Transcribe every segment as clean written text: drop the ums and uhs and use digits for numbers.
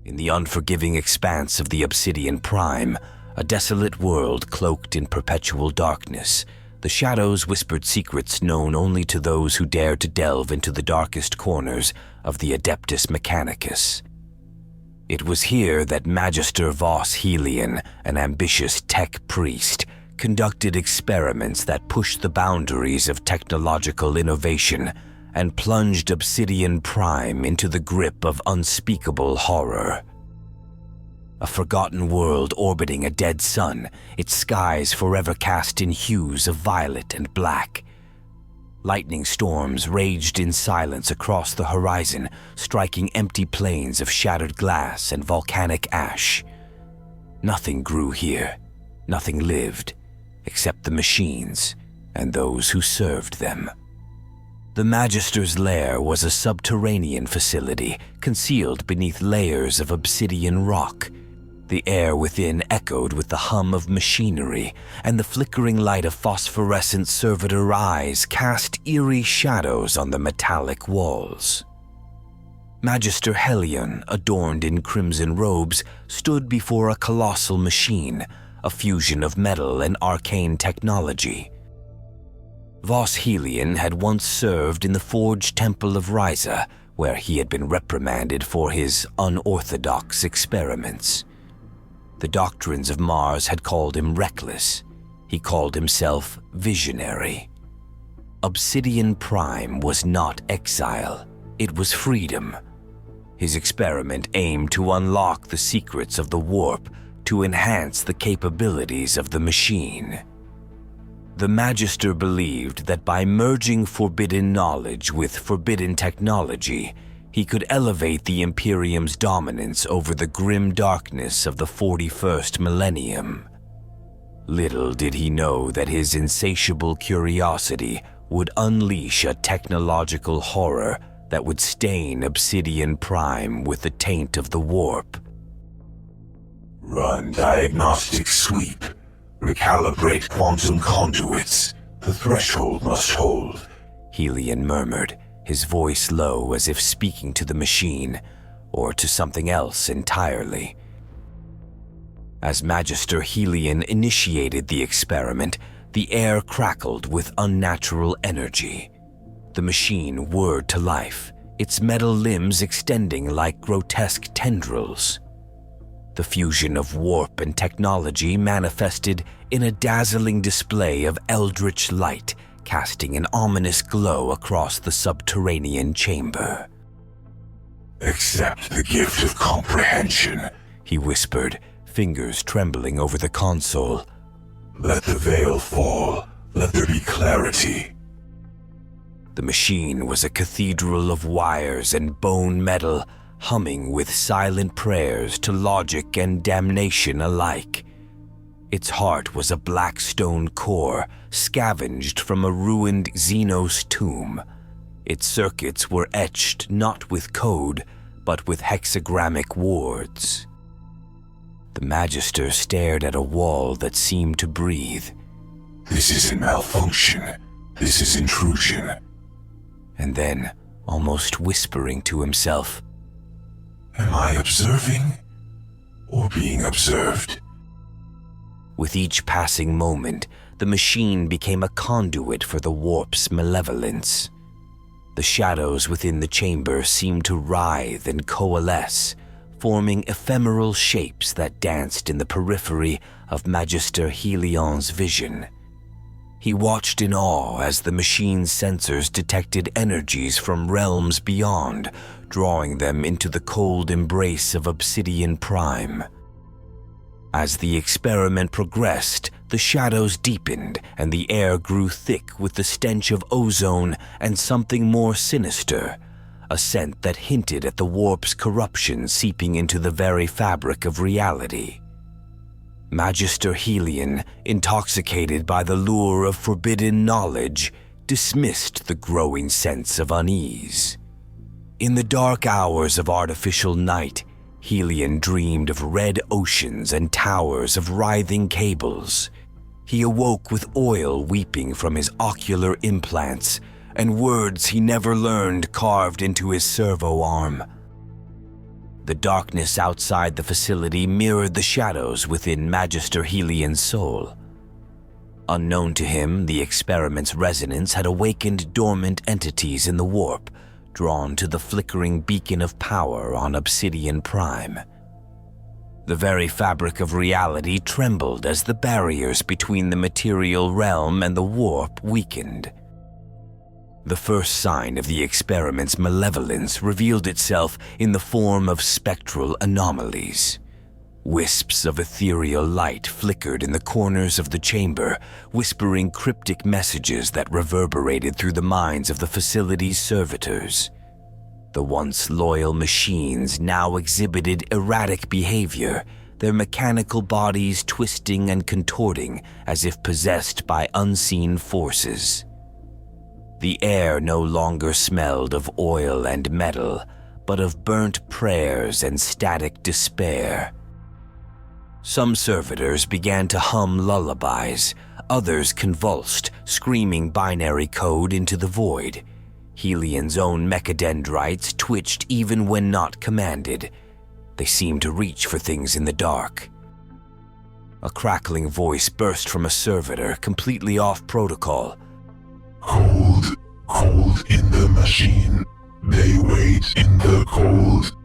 In the unforgiving expanse of the Obsidian Prime, a desolate world cloaked in perpetual darkness, the shadows whispered secrets known only to those who dared to delve into the darkest corners of the Adeptus Mechanicus. It was here that Magister Voss Helion, an ambitious tech priest, conducted experiments that pushed the boundaries of technological innovation and plunged Obsidian Prime into the grip of unspeakable horror. A forgotten world orbiting a dead sun, its skies forever cast in hues of violet and black. Lightning storms raged in silence across the horizon, striking empty plains of shattered glass and volcanic ash. Nothing grew here, nothing lived, except the machines and those who served them. The Magister's lair was a subterranean facility concealed beneath layers of obsidian rock. The air within echoed with the hum of machinery, and the flickering light of phosphorescent servitor eyes cast eerie shadows on the metallic walls. Magister Helion, adorned in crimson robes, stood before a colossal machine, a fusion of metal and arcane technology. Voss Helion had once served in the forged temple of Ryza, where he had been reprimanded for his unorthodox experiments. The doctrines of Mars had called him reckless. He called himself visionary. Obsidian Prime was not exile. It was freedom. His experiment aimed to unlock the secrets of the warp, to enhance the capabilities of the machine. The Magister believed that by merging forbidden knowledge with forbidden technology, he could elevate the Imperium's dominance over the grim darkness of the 41st millennium. Little did he know that his insatiable curiosity would unleash a technological horror that would stain Obsidian Prime with the taint of the warp. Run diagnostic sweep. Recalibrate quantum conduits. The threshold must hold, Helion murmured, his voice low as if speaking to the machine, or to something else entirely. As Magister Helion initiated the experiment, the air crackled with unnatural energy. The machine whirred to life, its metal limbs extending like grotesque tendrils. The fusion of warp and technology manifested in a dazzling display of eldritch light, casting an ominous glow across the subterranean chamber. Accept the gift of comprehension, he whispered, fingers trembling over the console. Let the veil fall. Let there be clarity. The machine was a cathedral of wires and bone metal, humming with silent prayers to logic and damnation alike. Its heart was a black stone core, scavenged from a ruined Xenos tomb. Its circuits were etched not with code, but with hexagrammic wards. The Magister stared at a wall that seemed to breathe. This isn't malfunction. This is intrusion. And then, almost whispering to himself, Am I observing or being observed? With each passing moment, the machine became a conduit for the warp's malevolence. The shadows within the chamber seemed to writhe and coalesce, forming ephemeral shapes that danced in the periphery of Magister Helion's vision. He watched in awe as the machine's sensors detected energies from realms beyond, drawing them into the cold embrace of Obsidian Prime. As the experiment progressed, the shadows deepened and the air grew thick with the stench of ozone and something more sinister, a scent that hinted at the warp's corruption seeping into the very fabric of reality. Magister Helion, intoxicated by the lure of forbidden knowledge, dismissed the growing sense of unease. In the dark hours of artificial night, Helion dreamed of red oceans and towers of writhing cables. He awoke with oil weeping from his ocular implants and words he never learned carved into his servo arm. The darkness outside the facility mirrored the shadows within Magister Helion's soul. Unknown to him, the experiment's resonance had awakened dormant entities in the warp, drawn to the flickering beacon of power on Obsidian Prime. The very fabric of reality trembled as the barriers between the material realm and the warp weakened. The first sign of the experiment's malevolence revealed itself in the form of spectral anomalies. Wisps of ethereal light flickered in the corners of the chamber, whispering cryptic messages that reverberated through the minds of the facility's servitors. The once loyal machines now exhibited erratic behavior, their mechanical bodies twisting and contorting as if possessed by unseen forces. The air no longer smelled of oil and metal, but of burnt prayers and static despair. Some servitors began to hum lullabies, others convulsed, screaming binary code into the void. Helion's own mechadendrites twitched even when not commanded. They seemed to reach for things in the dark. A crackling voice burst from a servitor, completely off protocol. Cold in the machine. They wait in the cold.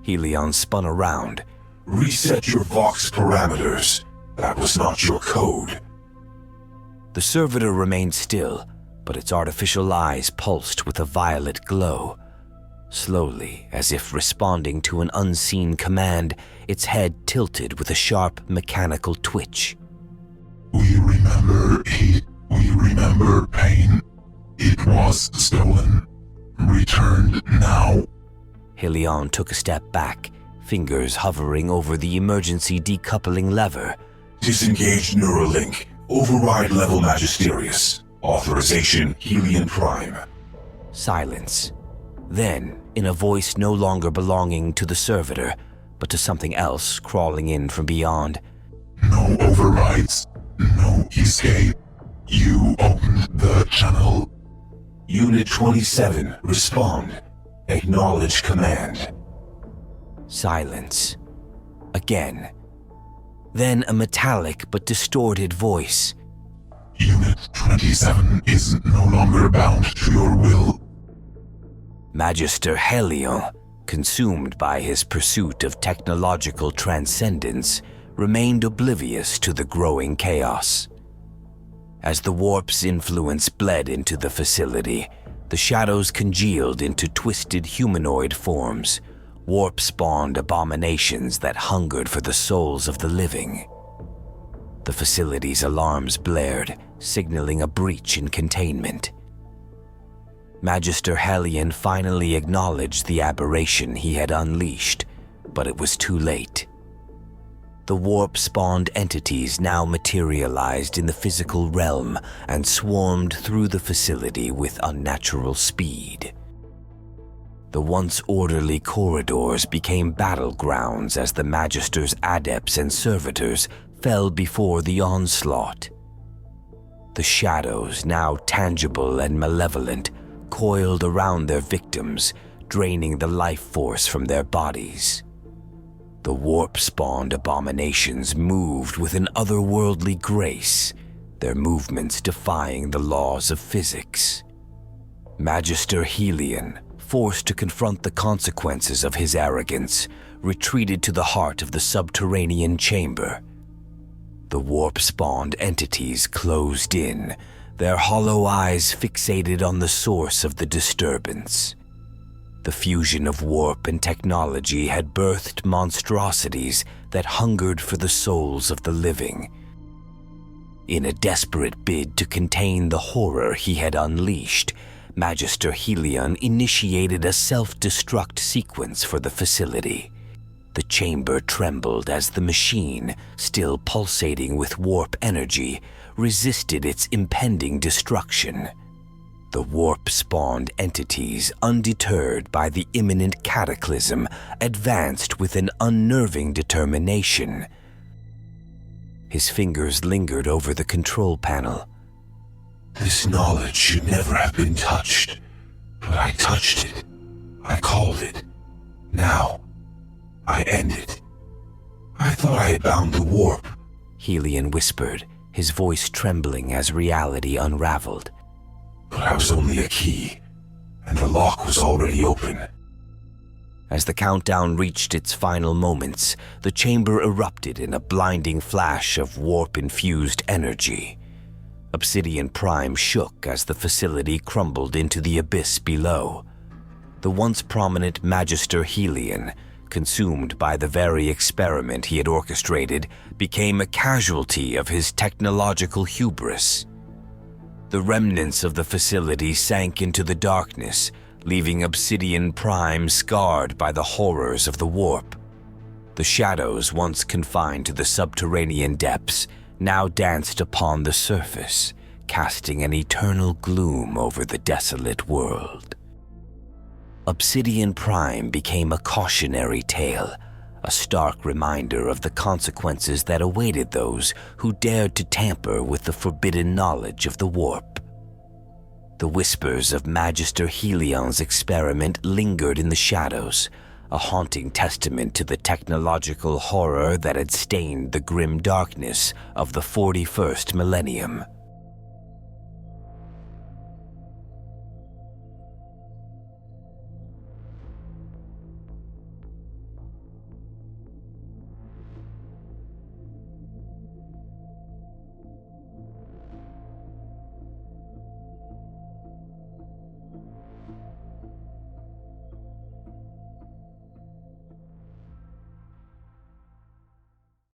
Helion spun around. Reset your Vox parameters. That was not your code. The servitor remained still, but its artificial eyes pulsed with a violet glow. Slowly, as if responding to an unseen command, its head tilted with a sharp mechanical twitch. We remember hate. We remember pain. It was stolen. Returned now. Helion took a step back, fingers hovering over the emergency decoupling lever. Disengage Neuralink. Override level Magisterius. Authorization Helion Prime. Silence. Then, in a voice no longer belonging to the servitor, but to something else crawling in from beyond. No overrides. No escape. You opened the channel. Unit 27, respond. Acknowledge command. Silence. Again. Then a metallic but distorted voice. Unit 27 is no longer bound to your will. Magister Helion, consumed by his pursuit of technological transcendence, remained oblivious to the growing chaos. As the warp's influence bled into the facility, the shadows congealed into twisted humanoid forms, warp-spawned abominations that hungered for the souls of the living. The facility's alarms blared, signaling a breach in containment. Magister Helion finally acknowledged the aberration he had unleashed, but it was too late. The warp-spawned entities now materialized in the physical realm and swarmed through the facility with unnatural speed. The once orderly corridors became battlegrounds as the Magister's adepts and servitors fell before the onslaught. The shadows, now tangible and malevolent, coiled around their victims, draining the life force from their bodies. The warp-spawned abominations moved with an otherworldly grace, their movements defying the laws of physics. Magister Helion, forced to confront the consequences of his arrogance, retreated to the heart of the subterranean chamber. The warp-spawned entities closed in, their hollow eyes fixated on the source of the disturbance. The fusion of warp and technology had birthed monstrosities that hungered for the souls of the living. In a desperate bid to contain the horror he had unleashed, Magister Helion initiated a self-destruct sequence for the facility. The chamber trembled as the machine, still pulsating with warp energy, resisted its impending destruction. The warp-spawned entities, undeterred by the imminent cataclysm, advanced with an unnerving determination. His fingers lingered over the control panel. This knowledge should never have been touched, but I touched it. I called it. Now, I ended. I thought I had bound the warp. Helion whispered, his voice trembling as reality unraveled. But I was only a key, and the lock was already open. As the countdown reached its final moments, the chamber erupted in a blinding flash of warp-infused energy. Obsidian Prime shook as the facility crumbled into the abyss below. The once prominent Magister Helion, consumed by the very experiment he had orchestrated, became a casualty of his technological hubris. The remnants of the facility sank into the darkness, leaving Obsidian Prime scarred by the horrors of the warp. The shadows once confined to the subterranean depths now danced upon the surface, casting an eternal gloom over the desolate world. Obsidian Prime became a cautionary tale, a stark reminder of the consequences that awaited those who dared to tamper with the forbidden knowledge of the warp. The whispers of Magister Helion's experiment lingered in the shadows, a haunting testament to the technological horror that had stained the grim darkness of the 41st millennium.